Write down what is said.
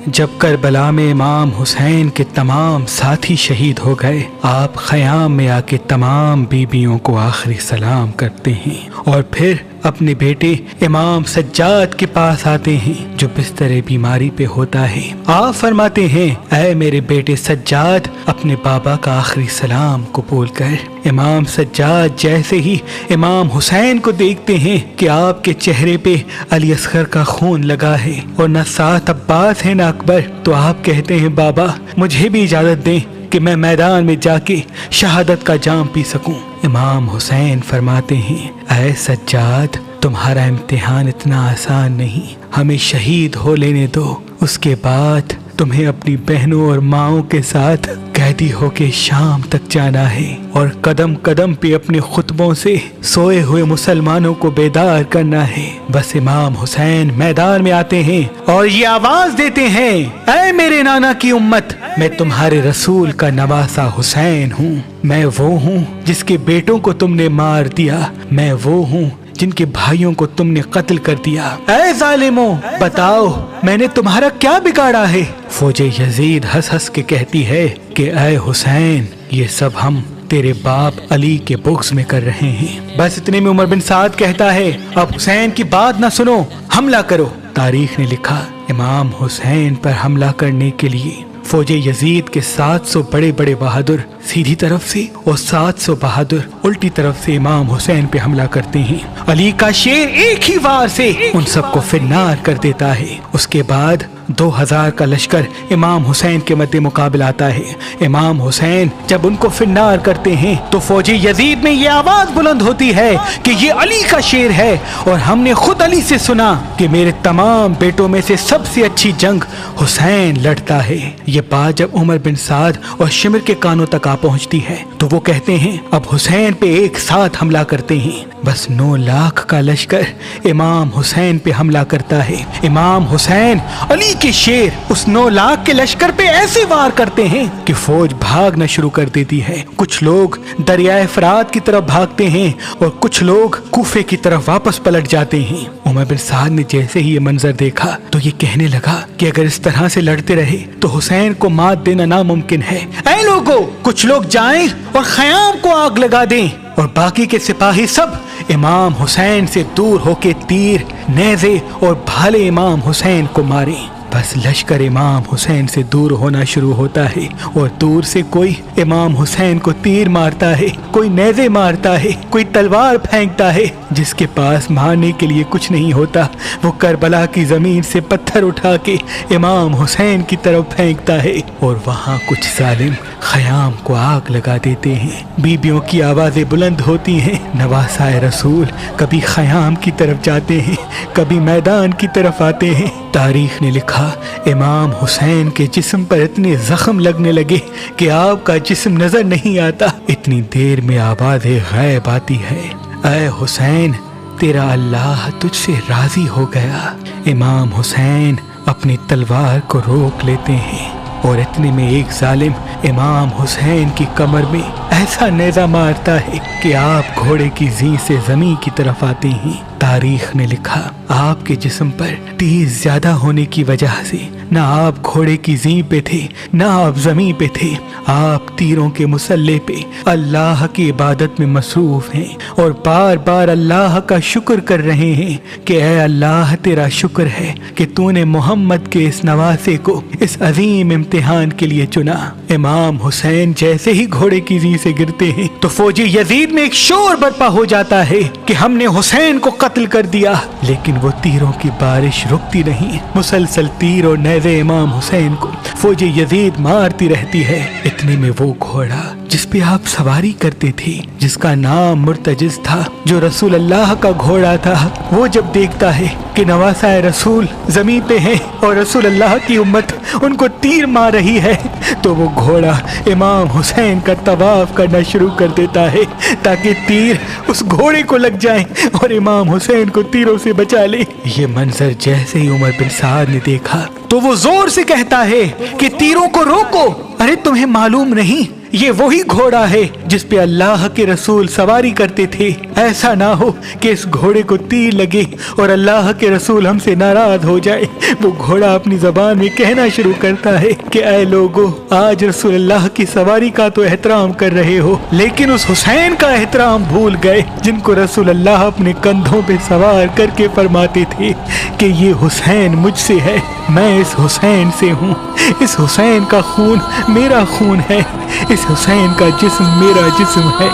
جب کربلا میں امام حسین کے تمام ساتھی شہید ہو گئے، آپ خیام میں آ کے تمام بیویوں کو آخری سلام کرتے ہیں اور پھر اپنے بیٹے امام سجاد کے پاس آتے ہیں جو بستر بیماری پہ ہوتا ہے۔ آپ فرماتے ہیں، اے میرے بیٹے سجاد، اپنے بابا کا آخری سلام قبول کر۔ امام سجاد جیسے ہی امام حسین کو دیکھتے ہیں کہ آپ کے چہرے پہ علی اصغر کا خون لگا ہے اور نہ ساتھ عباس ہے نہ اکبر، تو آپ کہتے ہیں، بابا مجھے بھی اجازت دیں کہ میں میدان میں جا کے شہادت کا جام پی سکوں۔ امام حسین فرماتے ہیں، اے سجاد، تمہارا امتحان اتنا آسان نہیں، ہمیں شہید ہو لینے دو، اس کے بعد تمہیں اپنی بہنوں اور ماؤں کے ساتھ قیدی ہو کے شام تک جانا ہے اور قدم قدم پہ اپنے خطبوں سے سوئے ہوئے مسلمانوں کو بیدار کرنا ہے۔ بس امام حسین میدان میں آتے ہیں اور یہ آواز دیتے ہیں، اے میرے نانا کی امت، میں تمہارے رسول کا نواسا حسین ہوں، میں وہ ہوں جس کے بیٹوں کو تم نے مار دیا، میں وہ ہوں جن کے بھائیوں کو تم نے قتل کر دیا۔ اے ظالموں، بتاؤ میں نے تمہارا کیا بگاڑا ہے؟ فوج یزید ہنس ہنس کے کہتی ہے کہ اے حسین، یہ سب ہم تیرے باپ علی کے بغض میں کر رہے ہیں۔ بس اتنے میں عمر بن سعد کہتا ہے، اب حسین کی بات نہ سنو، حملہ کرو۔ تاریخ نے لکھا، امام حسین پر حملہ کرنے کے لیے فوج یزید کے 700 بڑے بڑے بہادر سیدھی طرف سے اور 700 بہادر الٹی طرف سے امام حسین پہ حملہ کرتے ہیں۔ علی کا شیر ایک ہی وار سے ان سب کو فنار کر دیتا ہے۔ اس کے بعد 2000 کا لشکر امام حسین کے مد مقابل آتا ہے۔ امام حسین جب ان کو فنار کرتے ہیں تو فوج یزید میں یہ آواز بلند ہوتی ہے کہ یہ علی کا شیر ہے، اور ہم نے خود علی سے سنا کہ میرے تمام بیٹوں میں سے سب سے اچھی جنگ حسین لڑتا ہے۔ یہ بات جب عمر بن سعد اور شمر کے کانوں تک آ پہنچتی ہے تو وہ کہتے ہیں، اب حسین پہ ایک ساتھ حملہ کرتے ہیں۔ بس 9 لاکھ کا لشکر امام حسین پہ حملہ کرتا ہے۔ امام حسین علی کے شیر اس 9 لاکھ کے لشکر پہ ایسے وار کرتے ہیں کہ فوج بھاگنا شروع کر دیتی ہے۔ کچھ لوگ دریائے فرات کی طرف بھاگتے ہیں اور کچھ لوگ کوفے کی طرف واپس پلٹ جاتے ہیں۔ عمر بن سعد نے جیسے ہی یہ منظر دیکھا تو یہ کہنے لگا کہ اگر اس طرح سے لڑتے رہے تو حسین کو مات دینا ناممکن ہے۔ اے لوگو، کچھ لوگ جائیں اور خیام کو آگ لگا دیں اور باقی کے سپاہی سب امام حسین سے دور ہو کے تیر، نیزے اور بھالے امام حسین کو ماریں۔ بس لشکر امام حسین سے دور ہونا شروع ہوتا ہے اور دور سے کوئی امام حسین کو تیر مارتا ہے، کوئی نیزے مارتا ہے، کوئی تلوار پھینکتا ہے۔ جس کے پاس مارنے کے لیے کچھ نہیں ہوتا وہ کربلا کی زمین سے پتھر اٹھا کے امام حسین کی طرف پھینکتا ہے، اور وہاں کچھ ظالم خیام کو آگ لگا دیتے ہیں۔ بیبیوں کی آوازیں بلند ہوتی ہیں، نواسائے رسول کبھی خیام کی طرف جاتے ہیں، کبھی میدان کی طرف آتے ہیں۔ تاریخ نے لکھا، امام حسین کے جسم پر اتنے زخم لگنے لگے کہ آپ کا جسم نظر نہیں آتا، اتنی دیر میں آواز غیب آتی ہے، اے حسین، تیرا اللہ تجھ سے راضی ہو گیا۔ امام حسین اپنی تلوار کو روک لیتے ہیں اور اتنے میں ایک ظالم امام حسین کی کمر میں ایسا نیزہ مارتا ہے کہ آپ گھوڑے کی زین سے زمین کی طرف آتے ہیں۔ تاریخ نے لکھا، آپ کے جسم پر تیر زیادہ ہونے کی وجہ سے نہ آپ گھوڑے کی زین پہ تھے نہ آپ زمین پہ تھے، آپ تیروں کے مسلح پہ اللہ کی عبادت میں مصروف ہیں اور بار بار اللہ کا شکر کر رہے ہیں کہ اے اللہ، تیرا شکر ہے کہ تو نے محمد کے اس نواسے کو اس عظیم امتحان کے لیے چنا۔ امام حسین جیسے ہی گھوڑے کی زین سے گرتے ہیں تو فوجی یزید میں ایک شور برپا ہو جاتا ہے کہ ہم نے حسین کو قتل کر دیا، لیکن وہ تیروں کی بارش رکتی نہیں، مسلسل تیر اور نیزے امام حسین کو فوج یزید مارتی رہتی ہے۔ اتنے میں وہ گھوڑا جس پہ آپ سواری کرتے تھے، جس کا نام مرتجز تھا، جو رسول اللہ کا گھوڑا تھا، وہ جب دیکھتا ہے کہ نواسائے رسول زمین پہ ہیں اور رسول اللہ کی امت ان کو تیر مار رہی ہے تو وہ گھوڑا امام حسین کا طواف کرنا شروع کر دیتا ہے تاکہ تیر اس گھوڑے کو لگ جائیں اور امام حسین کو تیروں سے بچا لے۔ یہ منظر جیسے ہی عمر بن سعد نے دیکھا تو وہ زور سے کہتا ہے کہ تیروں کو روکو، ارے تمہیں معلوم نہیں یہ وہی گھوڑا ہے جس پہ اللہ کے رسول سواری کرتے تھے. ایسا نہ ہو کہ اس گھوڑے کو تیر لگے اور اللہ کے رسول ہم سے ناراض ہو جائے. وہ گھوڑا اپنی زبان میں کہنا شروع کرتا ہے کہ اے لوگو، آج رسول اللہ کی سواری کا تو احترام کر رہے ہو، لیکن اس حسین کا احترام بھول گئے جن کو رسول اللہ اپنے کندھوں پہ سوار کر کے فرماتے تھے کہ یہ حسین مجھ سے ہے، میں اس حسین سے ہوں، اس حسین کا خون میرا خون ہے، اس حسین کا جسم میرا جسم ہے.